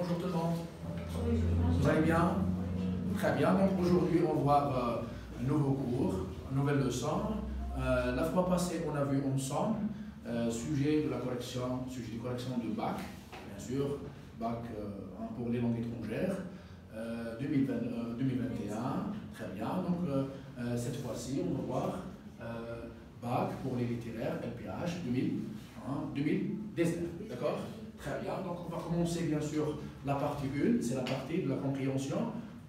Bonjour tout le monde. Vous allez bien? Très bien. Donc aujourd'hui, on va voir un nouveau cours, une nouvelle leçon. La fois passée, on a vu ensemble sujet de la correction, sujet de correction de bac, bien sûr, bac pour les langues étrangères, 2021. Très bien. Donc cette fois-ci, on va voir bac pour les littéraires, LPH 2019. D'accord? Très bien. Donc on va commencer bien sûr la partie 1, c'est la partie de la compréhension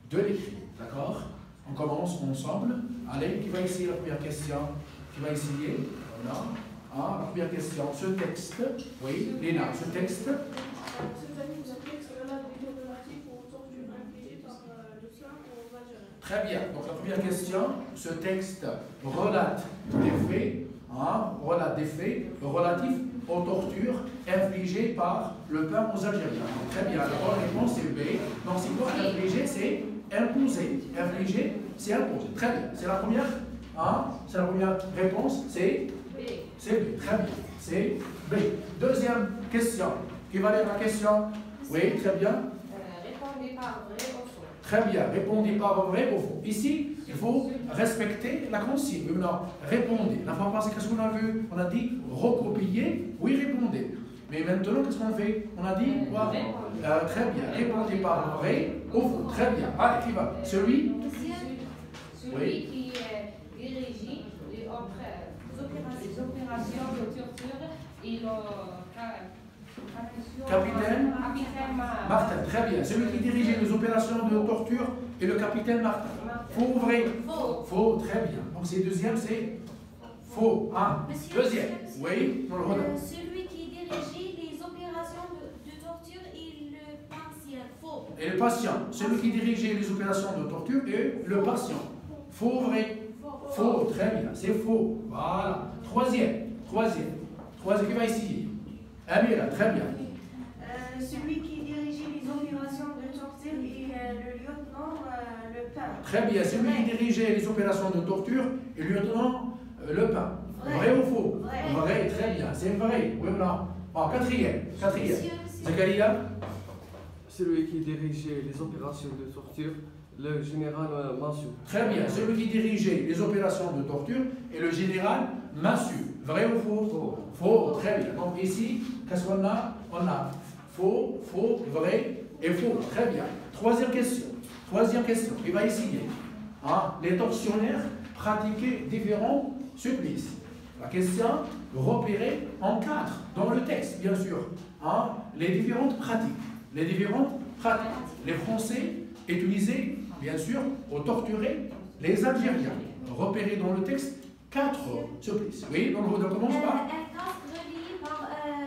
de l'écrit. D'accord? On commence ensemble. Allez, qui va essayer la première question? Qui va essayer? Voilà. Ah, la première question, ce texte. Oui, Léna, ce texte. Très bien. Donc la première question, ce texte relate des faits, relatifs aux tortures infligées par le peuple aux Algériens. Très bien. La bonne réponse est B. Donc c'est quoi infliger? C'est imposer. Infliger, c'est imposer. Très bien. C'est la première. C'est la première réponse. C'est B. C'est B. Très bien. C'est B. Deuxième question. Qui va lire la question? Oui, très bien. Répondez par vrai ou faux. Très bien. Répondez par vrai ou faux. Ici, il faut respecter la consigne. Oui, non, répondez. La fois passée, qu'est-ce qu'on a vu? On a dit recopier. Oui, répondez. Mais maintenant, qu'est-ce qu'on fait? On a dit quoi? Très bien. Répondez par vrai ou faux. Très bien. Allez, qui va? Celui Celui qui dirige les opérations de torture et le capitaine Martin. Très bien. Celui qui dirigeait les opérations de torture et le capitaine Martin. Faux ou vrai? Faux. Très bien. Donc c'est deuxième, c'est faux. Deuxième. Oui. Celui qui dirigeait les opérations de torture et le patient. Faux. Et le patient. Celui qui dirigeait les opérations de torture et le patient. Faux ou vrai? Faux. Très bien. C'est faux. Voilà. Troisième. Qui va essayer? Amira, très bien. Celui qui dirigeait les opérations de torture et le lieutenant Lepin. Très bien. Celui qui dirigeait les opérations de torture et le lieutenant Lepin. Vrai ou faux? Vrai. Très bien. C'est vrai. Oui ou non? Quatrième. Zakaria? Celui qui dirigeait les opérations de torture, le général Massu. Très bien. Celui qui dirigeait les opérations de torture et le général Massu. Vrai ou faux? Faux. Très bien. Donc ici, qu'est-ce qu'on a? On a faux, vrai et faux. Très bien. Troisième question. Il va essayer. Les tortionnaires pratiquaient différents supplices. La question, repérer en 4 dans le texte, bien sûr. Les différentes pratiques. Les Français utilisaient, bien sûr, pour torturer les Algériens. Repérer dans le texte 4 supplices. Oui, donc on commence par. Un casque relié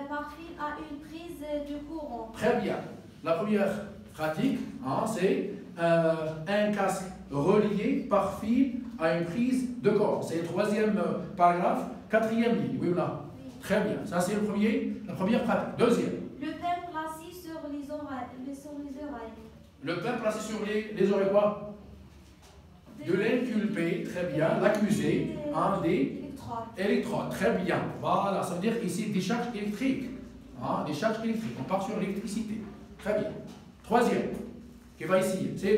par fil à une prise de courant. Très bien. La première pratique, c'est un casque relié par fil à une prise de courant. C'est le troisième paragraphe, quatrième ligne. Oui ou non? Très bien. Ça, c'est la première pratique. Deuxième. Le pain placé sur les oreilles. Le pain placé sur les oreilles quoi? De l'inculpé, très bien. L'accusé, des électrodes. Très bien. Voilà, ça veut dire ici des charges électriques. Des charges électriques. On part sur l'électricité. Très bien. Troisième, qui va essayer. C'est le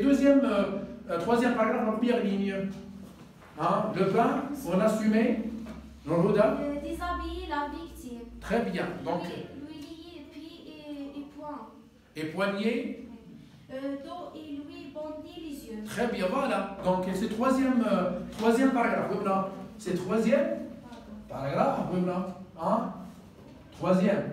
troisième paragraphe, la première ligne. Le pain, on assumait. Déshabiller la victime. Très bien. Donc, lui lier pieds et poings. Et poignets. Dos et lui bander les yeux. Très bien, voilà. Donc, c'est le troisième paragraphe. Oui ou non? C'est le troisième paragraphe. Oui ou non? Troisième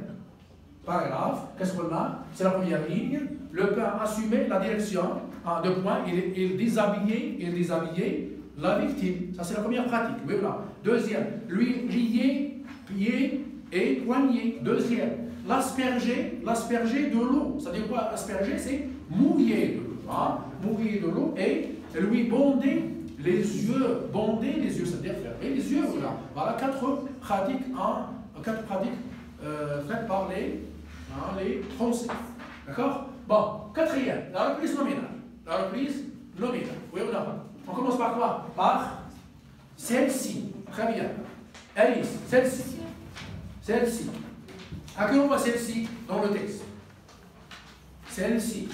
paragraphe. Qu'est-ce qu'on a? C'est la première ligne. Le pain assumait la direction de poing. Il déshabillait la victime. Ça, c'est la première pratique. Oui ou non? Deuxième, lui lier pieds et poignets. Deuxième, l'asperger de l'eau. Ça veut dire quoi? Asperger, c'est mouiller de l'eau. Mouiller de l'eau et lui bonder les yeux. C'est-à-dire fermer les yeux. Voilà 4 pratiques, faites par les Français. D'accord? Bon, quatrième, la reprise nominale. Oui ou non? On commence par quoi? Par celle-ci. Très bien. Alice, celle-ci. À quel on voit celle-ci dans le texte? Celle-ci.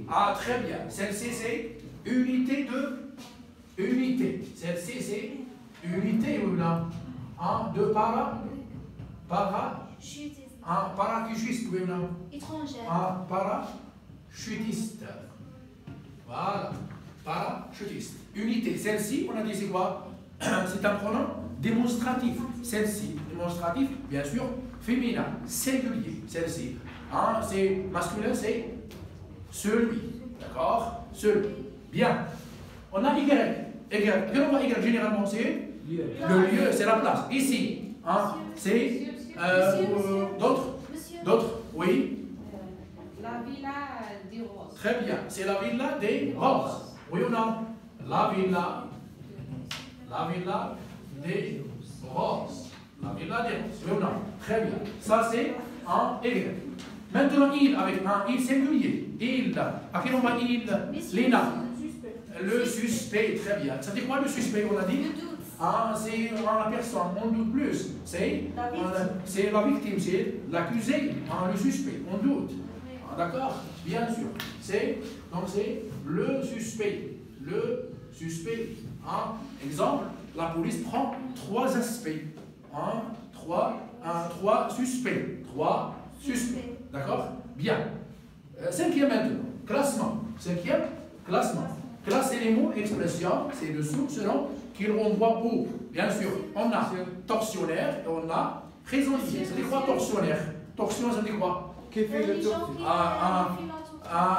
Ah, très bien. Celle-ci, c'est unité de unité. Celle-ci, c'est unité ou non? De Chutiste. parachutiste, oui ou non? Étrangère. Parachutiste. Voilà. Parachutiste. Unité. Celle-ci, on a dit c'est quoi? C'est un pronom démonstratif. Celle-ci, démonstratif, bien sûr, féminin, singulier. Celle-ci. C'est masculin, c'est celui. D'accord? Celui. Bien. On a Y. Quel on voit Y généralement? C'est le lieu, c'est la place. Ici. C'est d'autres? Monsieur. D'autres? Oui. La villa des roses. Très bien. C'est la villa des roses. Oui ou non? La villa des roses. La villa des roses. Oui ou non? Très bien. Ça, c'est un Y. Maintenant, il avec un il singulier. Il. À quel moment il? Léna. Le suspect. Très bien. Ça dit quoi le suspect? On a dit? Le doute. C'est la personne. On doute plus. C'est la victime. C'est l'accusé. Le suspect. On doute. D'accord? Bien sûr. Donc c'est le suspect. Le suspect. Exemple, la police prend 3 aspects. 3 suspects. 3 suspects. D'accord? Bien. 5e maintenant. Classement. 5e, classement. Classer les mots, expressions, c'est dessous, selon qu'ils renvoient où. Bien sûr, on a tortionnaire et on a prisonnier. Ça dit quoi tortionnaire? Torsion, ça dit quoi? Qui fait le Les gens torture?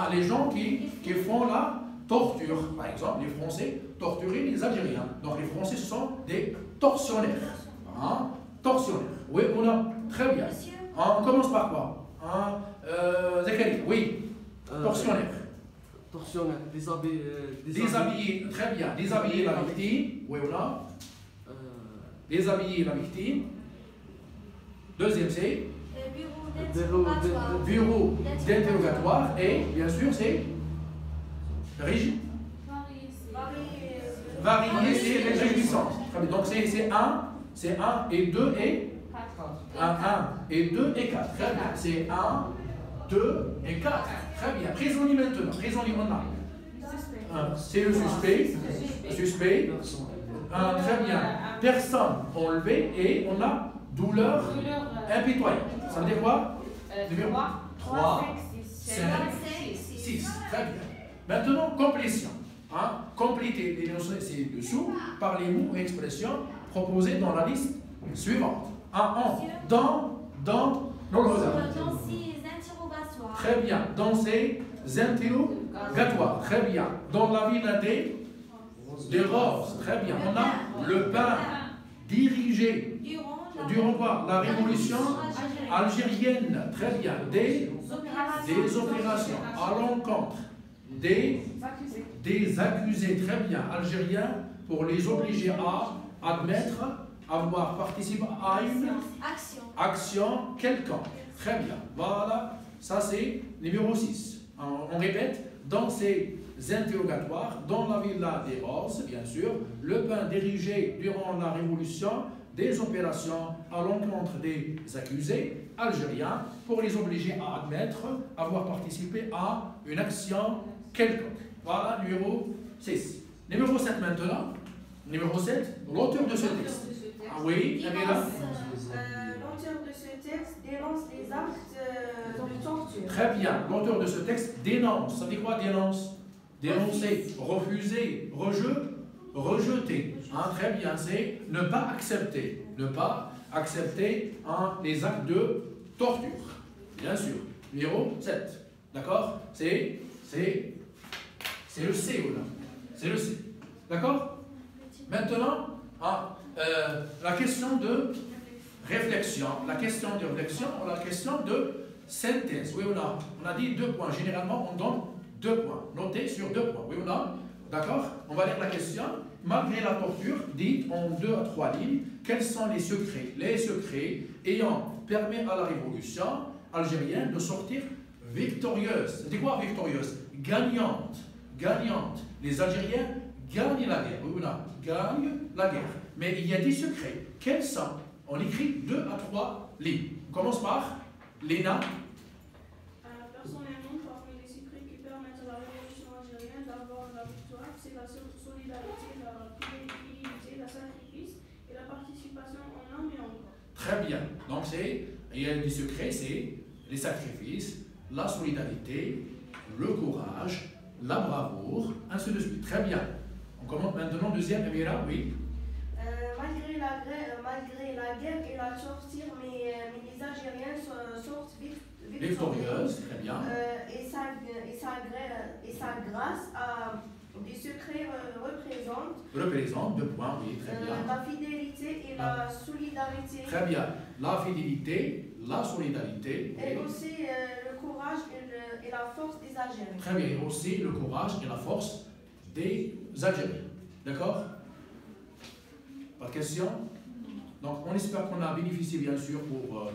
qui Les gens qui font la torture. Par exemple, les Français torturaient les Algériens. Donc les Français, ce sont des tortionnaires. Tortionnaires. Oui, on a. Très bien. Monsieur. On commence par quoi? Zachary, oui. Tortionnaire. Tortionnaire, Déshabiller, très bien. Déshabiller la victime. Oui, on a. Déshabiller la victime. Deuxième, c'est bureau d'interrogatoire. Et bien sûr, c'est rigide. Varier, c'est réjouissance. Donc c'est 1 et 2 et 1 et 2 et 4. Très bien. C'est 1, 2 et 4. Très bien. Prisonnier maintenant. Prisonnier, on a. C'est le suspect. Suspect. Très bien. Personne enlevée et on a douleur impitoyable. Ça veut dire quoi? Numéro 3, 5, 6. Très bien. Maintenant, complétion. Compléter les notions, c'est dessous, par les mots et expressions proposés dans la liste suivante. Dans ces interrogatoires. Très bien. Dans ces interrogatoires. Très bien. Dans la villa des roses. Très bien. On a le pain dirigé durant quoi? La révolution algérienne. Très bien. Des opérations à l'encontre des accusés, très bien, algériens, pour les obliger à admettre avoir participé à une action quelconque. Très bien. Voilà. Ça, c'est numéro 6. On répète. Dans ces interrogatoires, dans la villa des roses, bien sûr, le pain dirigé durant la révolution des opérations à l'encontre des accusés algériens pour les obliger à admettre avoir participé à une action quelconque. Voilà, numéro 6. Numéro 7 maintenant. Numéro 7, l'auteur de ce texte. Oui, Amina. L'auteur de ce texte dénonce les actes de torture. Très bien. L'auteur de ce texte dénonce. Ça dit quoi dénonce? Dénoncer, refuser, rejeter. Très bien, c'est ne pas accepter. Ne pas accepter les actes de torture. Bien sûr. Numéro 7. D'accord? C'est le C ou là? C'est le C. D'accord? Maintenant, la question de réflexion. La question de réflexion ou la question de synthèse. Oui, on a dit 2 points. Généralement, on donne 2 points. Notez sur 2 points. Oui, d'accord? On va lire la question. Malgré la torture, dites en 2 à 3 lignes, quels sont les secrets? Les secrets ayant permis à la révolution algérienne de sortir victorieuse. C'était quoi victorieuse? Gagnante. Gagnante. Les Algériens gagnent la guerre. Oui, gagnent la guerre. Mais il y a des secrets. Quels sont? On écrit 2 à 3 lignes. On commence par Léna. Personnellement, parmi les secrets qui permettent à la révolution algérienne d'avoir la victoire, c'est la solidarité, la fidélité, le sacrifice et la participation en âme et en corps. Très bien. Donc, il y a des secrets, c'est les sacrifices, la solidarité, le courage, la bravoure, ainsi de suite. Très bien. On commence maintenant, deuxième, Amira, oui. Malgré la guerre et la torture, mais les Algériens sortent Victorieuse, très bien. Et ça grâce à des secrets Représente, 2 points, oui, très bien. la fidélité et la solidarité. Très bien. La fidélité, la solidarité. Et Oui. aussi le courage et la force des Algériens. Très bien. Et aussi le courage et la force des Algériens. D'accord? Pas de question? Donc, on espère qu'on a bénéficié, bien sûr, pour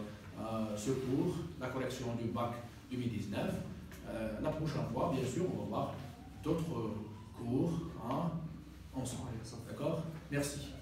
ce cours, la correction du bac 2019. La prochaine fois, bien sûr, on va voir d'autres cours ensemble. D'accord? Merci.